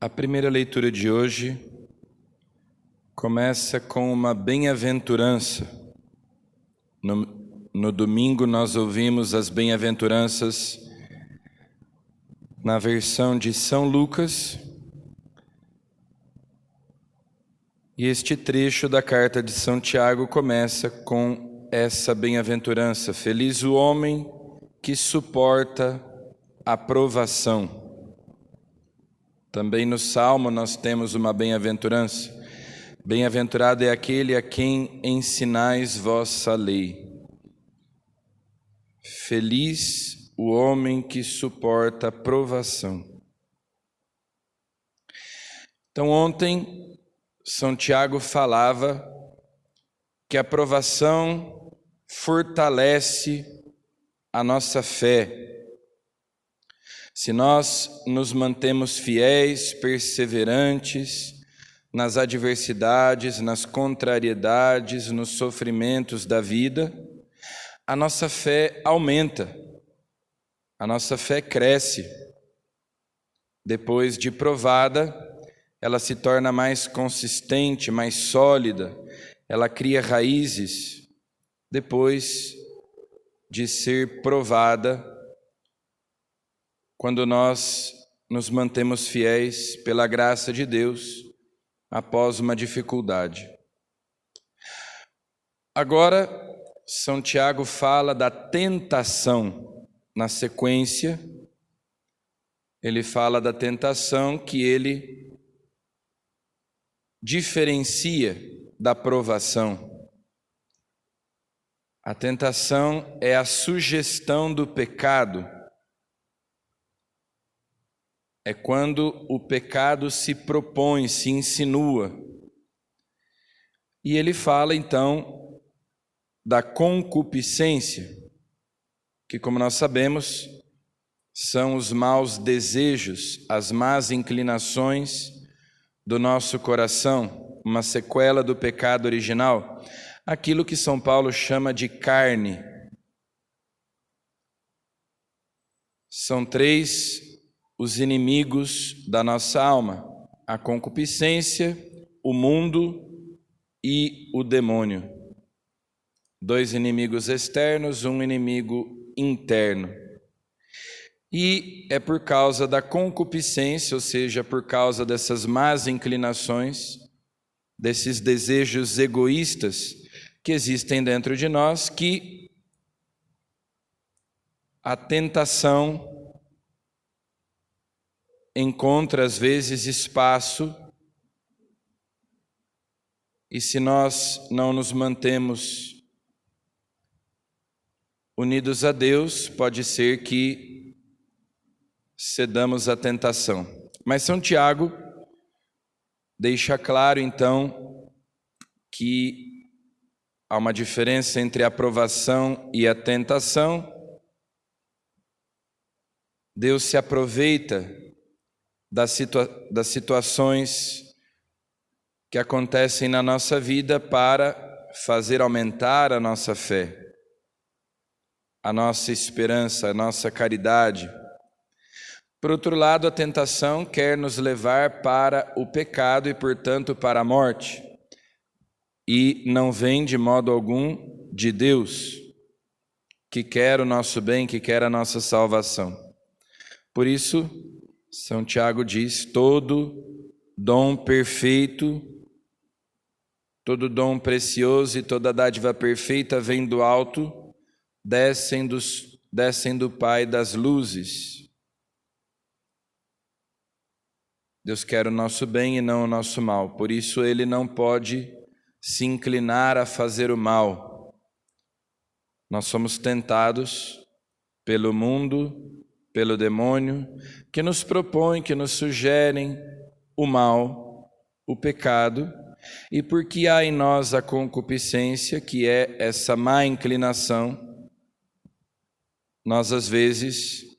A primeira leitura de hoje começa com uma bem-aventurança. No domingo nós ouvimos as bem-aventuranças na versão de São Lucas. E este trecho da carta de São Tiago começa com essa bem-aventurança. Feliz o homem que suporta a provação. Também no Salmo nós temos uma bem-aventurança. Bem-aventurado é aquele a quem ensinais vossa lei. Feliz o homem que suporta a provação. Então ontem São Tiago falava que a provação fortalece a nossa fé. Se nós nos mantemos fiéis, perseverantes nas adversidades, nas contrariedades, nos sofrimentos da vida, a nossa fé aumenta, a nossa fé cresce. Depois de provada, ela se torna mais consistente, mais sólida, ela cria raízes. Depois de ser provada, quando nós nos mantemos fiéis pela graça de Deus, após uma dificuldade. Agora, São Tiago fala da tentação. Na sequência, ele fala da tentação que ele diferencia da provação. A tentação é a sugestão do pecado. É quando o pecado se propõe, se insinua. E ele fala então da concupiscência, que, como nós sabemos, são os maus desejos, as más inclinações do nosso coração, uma sequela do pecado original, aquilo que São Paulo chama de carne. São três os inimigos da nossa alma: a concupiscência, o mundo e o demônio. Dois inimigos externos, um inimigo interno. E é por causa da concupiscência, ou seja, por causa dessas más inclinações, desses desejos egoístas que existem dentro de nós, que a tentação encontra às vezes espaço, e se nós não nos mantemos unidos a Deus, pode ser que cedamos à tentação. Mas São Tiago deixa claro então que há uma diferença entre a aprovação e a tentação. Deus se aproveita das situações que acontecem na nossa vida para fazer aumentar a nossa fé, a nossa esperança, a nossa caridade. Por outro lado, a tentação quer nos levar para o pecado e, portanto, para a morte, e não vem de modo algum de Deus, que quer o nosso bem, que quer a nossa salvação. Por isso, São Tiago diz: todo dom perfeito, todo dom precioso e toda dádiva perfeita vem do alto, descem do Pai das luzes. Deus quer o nosso bem e não o nosso mal, por isso Ele não pode se inclinar a fazer o mal. Nós somos tentados pelo mundo, pelo demônio, que nos propõem, que nos sugerem o mal, o pecado, e porque há em nós a concupiscência, que é essa má inclinação, nós às vezes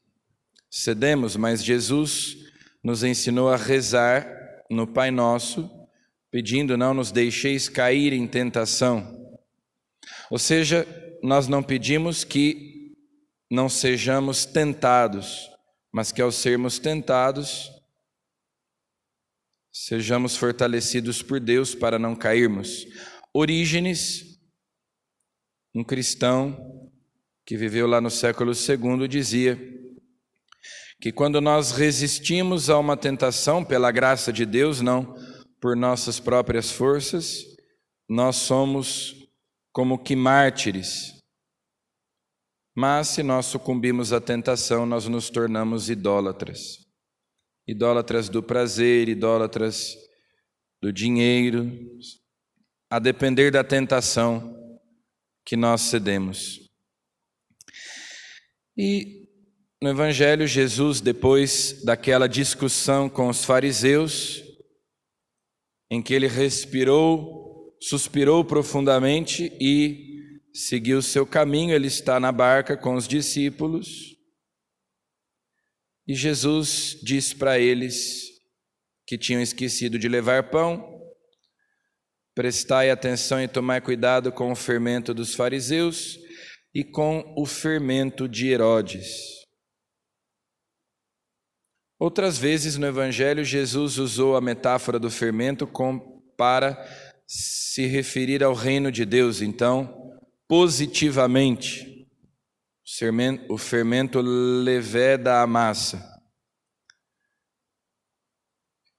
cedemos, mas Jesus nos ensinou a rezar no Pai Nosso, pedindo: não nos deixeis cair em tentação. Ou seja, nós não pedimos que não sejamos tentados, mas que ao sermos tentados, sejamos fortalecidos por Deus para não cairmos. Orígenes, um cristão que viveu lá no século II, dizia que quando nós resistimos a uma tentação pela graça de Deus, não por nossas próprias forças, nós somos como que mártires. Mas se nós sucumbimos à tentação, nós nos tornamos idólatras. Idólatras do prazer, idólatras do dinheiro, a depender da tentação que nós cedemos. E no Evangelho, Jesus, depois daquela discussão com os fariseus, em que ele suspirou profundamente e seguiu seu caminho, ele está na barca com os discípulos, e Jesus diz para eles que tinham esquecido de levar pão: prestai atenção e tomai cuidado com o fermento dos fariseus e com o fermento de Herodes. Outras vezes no Evangelho, Jesus usou a metáfora do fermento para se referir ao reino de Deus. Então, positivamente, o fermento leveda a massa.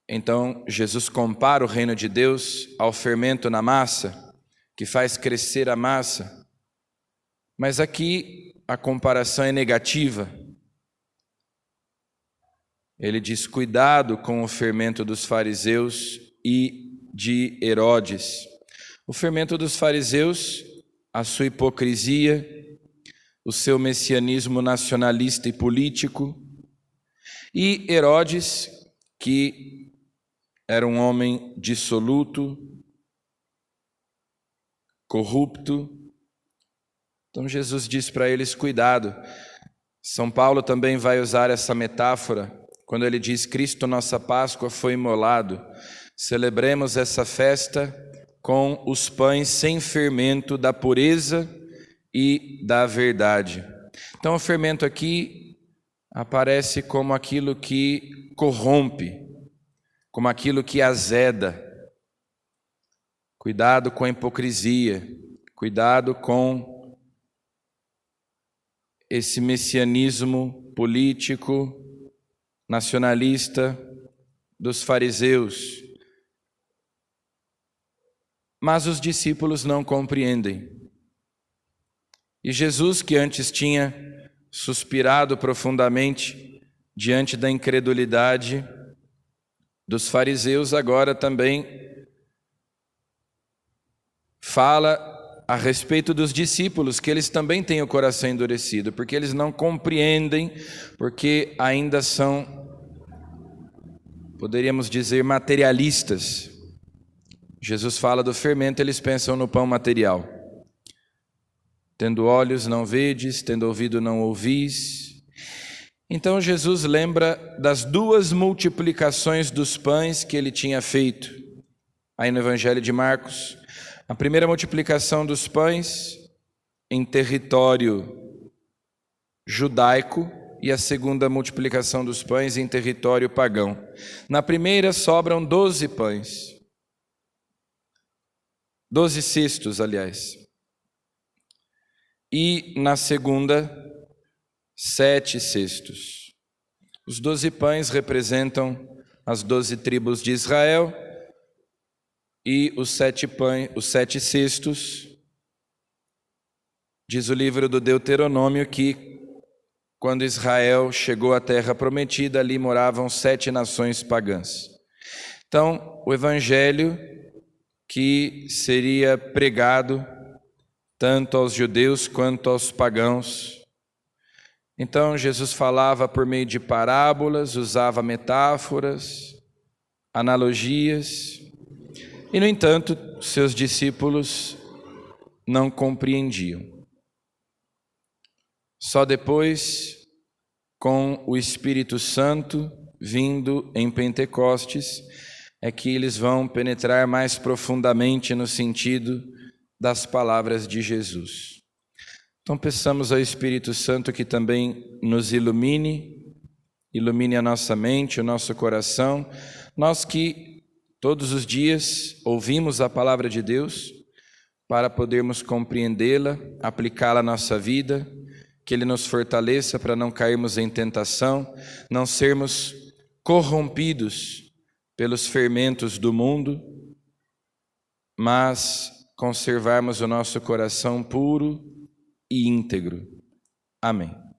Então, Jesus compara o reino de Deus ao fermento na massa, que faz crescer a massa. Mas aqui a comparação é negativa. Ele diz: cuidado com o fermento dos fariseus e de Herodes. O fermento dos fariseus, a sua hipocrisia, o seu messianismo nacionalista e político, e Herodes, que era um homem dissoluto, corrupto. Então Jesus diz para eles: cuidado. São Paulo também vai usar essa metáfora quando ele diz: Cristo, nossa Páscoa, foi imolado. Celebremos essa festa com os pães sem fermento da pureza e da verdade. Então o fermento aqui aparece como aquilo que corrompe, como aquilo que azeda. Cuidado com a hipocrisia, cuidado com esse messianismo político, nacionalista dos fariseus. Mas os discípulos não compreendem. E Jesus, que antes tinha suspirado profundamente diante da incredulidade dos fariseus, agora também fala a respeito dos discípulos, que eles também têm o coração endurecido, porque eles não compreendem, porque ainda são, poderíamos dizer, materialistas. Jesus fala do fermento, eles pensam no pão material. Tendo olhos não vedes, tendo ouvido não ouvis. Então Jesus lembra das duas multiplicações dos pães que ele tinha feito, aí no Evangelho de Marcos. A primeira multiplicação dos pães em território judaico e a segunda multiplicação dos pães em território pagão. Na primeira sobram 12 pães. 12 cestos, aliás. E na segunda, 7 cestos. Os 12 pães representam as 12 tribos de Israel, e os 7 cestos, diz o livro do Deuteronômio que quando Israel chegou à terra prometida, ali moravam 7 nações pagãs. Então, o evangelho que seria pregado tanto aos judeus quanto aos pagãos. Então, Jesus falava por meio de parábolas, usava metáforas, analogias, e, no entanto, seus discípulos não compreendiam. Só depois, com o Espírito Santo vindo em Pentecostes, é que eles vão penetrar mais profundamente no sentido das palavras de Jesus. Então peçamos ao Espírito Santo que também nos ilumine a nossa mente, o nosso coração, nós que Todos os dias ouvimos a palavra de Deus para podermos compreendê-la, aplicá-la à nossa vida, que Ele nos fortaleça para não cairmos em tentação, não sermos corrompidos pelos fermentos do mundo, mas conservarmos o nosso coração puro e íntegro. Amém.